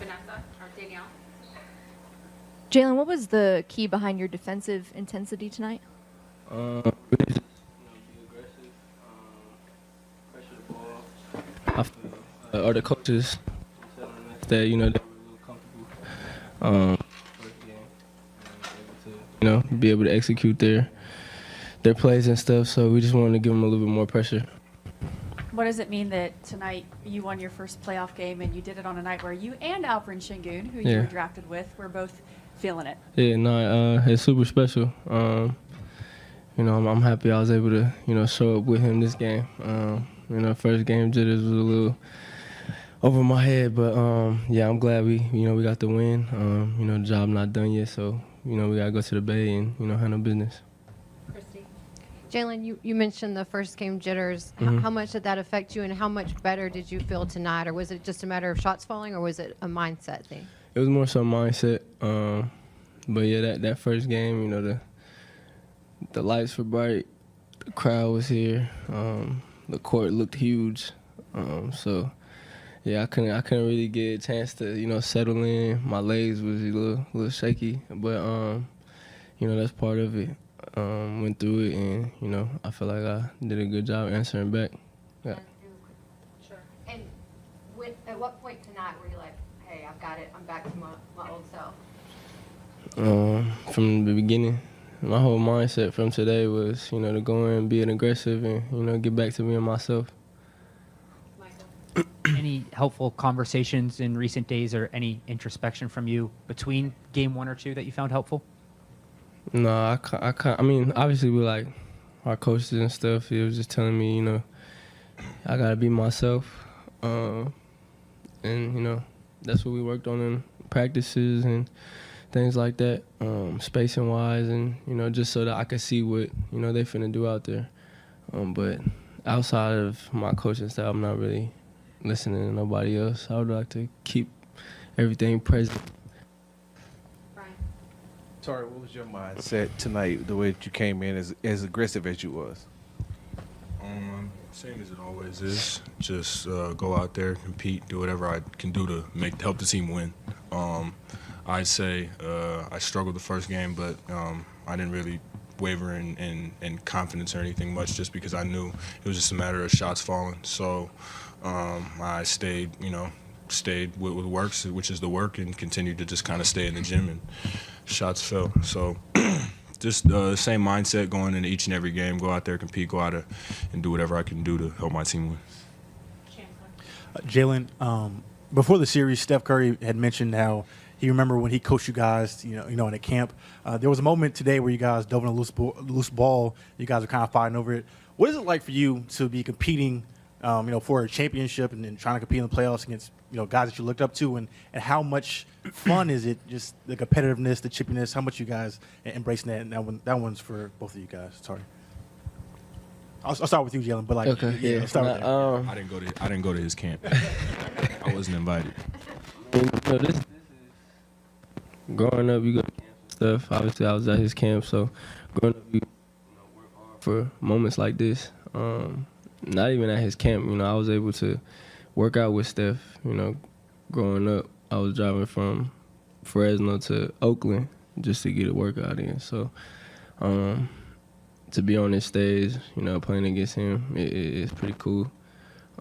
Vanessa or Danielle. Jalen, what was the key behind your defensive intensity tonight? Really just, be aggressive, pressure the ball. I feel, or the coaches that they were a little comfortable. First game, able to be able to execute their plays and stuff. So we just wanted to give them a little bit more pressure. What does it mean that tonight you won your first playoff game and you did it on a night where you and Alperen Şengün, who you were drafted with, were both feeling it? Yeah, no, it's super special. I'm happy I was able to, show up with him this game. First game jitters was a little over my head, but I'm glad we got the win. The job not done yet, so we gotta go to the Bay and handle business. Jalen, you mentioned the first game jitters. How much did that affect you, and how much better did you feel tonight? Or was it just a matter of shots falling, or was it a mindset thing? It was more so mindset. But yeah, that first game, the lights were bright, the crowd was here, the court looked huge. So yeah, I couldn't really get a chance to settle in. My legs was a little shaky, but that's part of it. Went through it, and I feel like I did a good job answering back. Yeah. Sure. And at what point tonight were you like, hey, I've got it, I'm back to my old self? From the beginning, my whole mindset from today was, to go in, be aggressive, and get back to being myself. Any helpful conversations in recent days, or any introspection from you between game 1 or 2 that you found helpful? No, I can't. I mean, obviously, with like our coaches and stuff, he was just telling me, I gotta be myself, and that's what we worked on in practices and things like that, spacing wise, and just so that I could see what they finna do out there. But outside of my coaching staff, I'm not really listening to nobody else. I would like to keep everything present. Tari, what was your mindset tonight, the way that you came in as aggressive as you was? Same as it always is. Just go out there, compete, do whatever I can do to help the team win. I'd say I struggled the first game, but I didn't really waver in confidence or anything much, just because I knew it was just a matter of shots falling. So I stayed with what works, which is the work, and continued to just kind of stay in the gym, and shots fell. So just the same mindset going into each and every game, go out there, compete, go out and do whatever I can do to help my team win. Jalen, before the series, Steph Curry had mentioned how he remember when he coached you guys, in a camp. There was a moment today where you guys dove in a loose ball. You guys were kind of fighting over it. What is it like for you to be competing, for a championship and trying to compete in the playoffs against, guys that you looked up to, and how much fun is it, just the competitiveness, the chippiness, how much you guys embracing that? And that one's for both of you guys. Sorry. I'll start with you, Jalen, but okay, yeah. Start with I didn't go to his camp. I wasn't invited. This is growing up, you go to camp and stuff. Obviously, I was at his camp, so growing up, you work hard for moments like this. Not even at his camp, I was able to work out with Steph. Growing up, I was driving from Fresno to Oakland just to get a workout in. So to be on this stage, playing against him, it's pretty cool.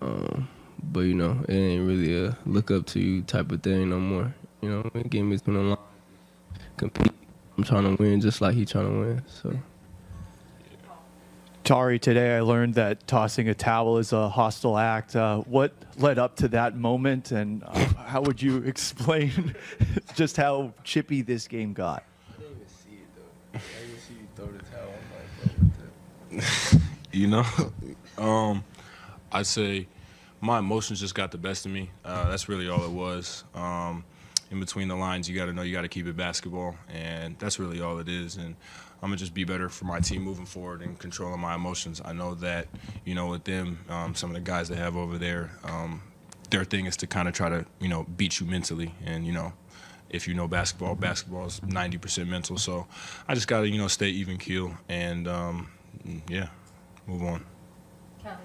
But, it ain't really a look up to you type of thing no more. Game is going to compete. I'm trying to win just like he trying to win. So. Tari, today I learned that tossing a towel is a hostile act. What led up to that moment, and how would you explain just how chippy this game got? I didn't even see it, though. I didn't see you throw the towel. I'd say my emotions just got the best of me. That's really all it was. In between the lines, you got to know you got to keep it basketball, and that's really all it is. And I'm going to just be better for my team moving forward and controlling my emotions. I know that, with them, some of the guys they have over there, their thing is to kind of try to, beat you mentally. And, if you know basketball is 90% mental. So I just got to, stay even keel and, move on. Kelly.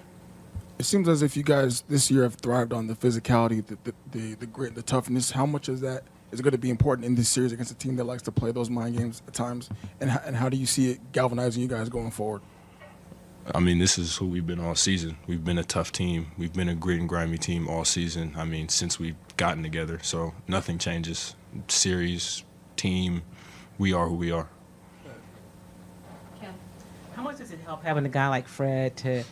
It seems as if you guys this year have thrived on the physicality, the grit, the toughness. How much of that is going to be important in this series against a team that likes to play those mind games at times? And how do you see it galvanizing you guys going forward? I mean, this is who we've been all season. We've been a tough team. We've been a grit and grimy team all season. I mean, since we've gotten together. So nothing changes. Series, team, we are who we are. How much does it help having a guy like Fred to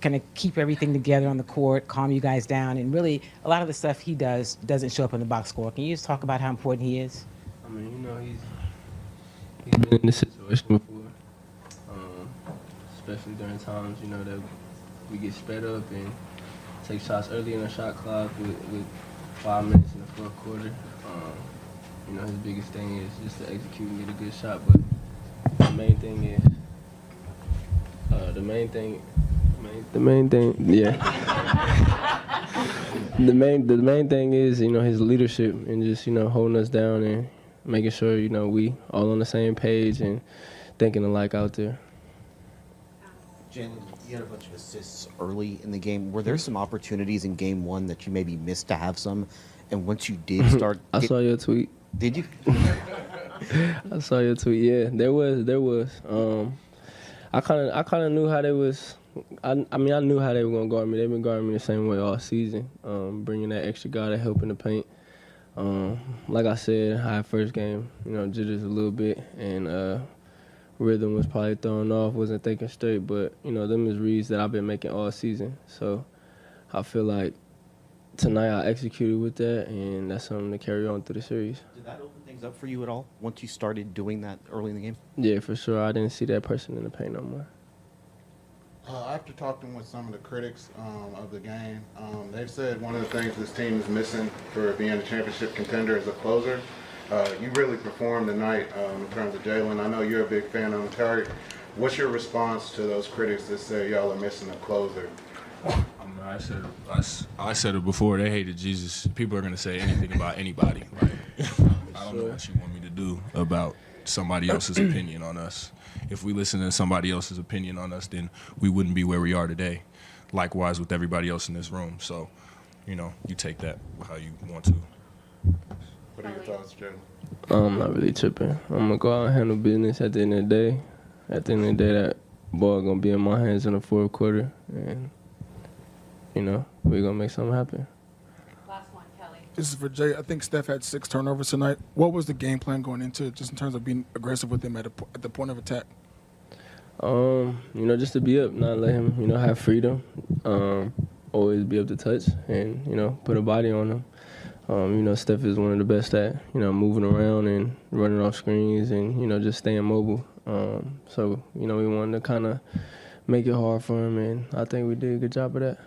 kind of keep everything together on the court, calm you guys down, and really a lot of the stuff he does doesn't show up in the box score? Can you just talk about how important he is? I mean, you know, he's been in this situation before, especially during times, you know, that we get sped up and take shots early in the shot clock with 5 minutes in the fourth quarter. You know, his biggest thing is just to execute and get a good shot, but the main thing is, the main thing, yeah. the main thing is, you know, his leadership and just, you know, holding us down and making sure, you know, we all on the same page and thinking alike out there. Jalen, you had a bunch of assists early in the game. Were there some opportunities in game one that you maybe missed to have some? And once you did start, I saw your tweet. Did you? I saw your tweet. Yeah, there was. I kind of knew how they was. I mean, I knew how they were gonna guard me. They've been guarding me the same way all season, bringing that extra guy to help in the paint. Like I said, high first game, you know, jitters a little bit, and rhythm was probably thrown off, wasn't thinking straight. But you know, them is reads that I've been making all season. So I feel like tonight I executed with that, and that's something to carry on through the series. Did that open things up for you at all once you started doing that early in the game? Yeah, for sure. I didn't see that person in the paint no more. After talking with some of the critics of the game, they've said one of the things this team is missing for being a championship contender is a closer. You really performed tonight in terms of Jalen. I know you're a big fan of him, Tari. What's your response to those critics that say y'all are missing a closer? I said it before. They hated Jesus. People are gonna say anything about anybody. Like, I don't know what you want me to do about somebody else's opinion on us. If we listen to somebody else's opinion on us, then we wouldn't be where we are today. Likewise with everybody else in this room. So, you know, you take that how you want to. What are your thoughts, Jalen? I'm not really tripping. I'm gonna go out and handle business at the end of the day. At the end of the day, that ball gonna be in my hands in the fourth quarter, and you know, we're going to make something happen. Last one, Kelly. This is for Jay. I think Steph had 6 turnovers tonight. What was the game plan going into it, just in terms of being aggressive with him at the point of attack? You know, just to be up, not let him, you know, have freedom. Always be able to touch and, you know, put a body on him. You know, Steph is one of the best at, you know, moving around and running off screens and, you know, just staying mobile. So, you know, we wanted to kind of make it hard for him, and I think we did a good job of that.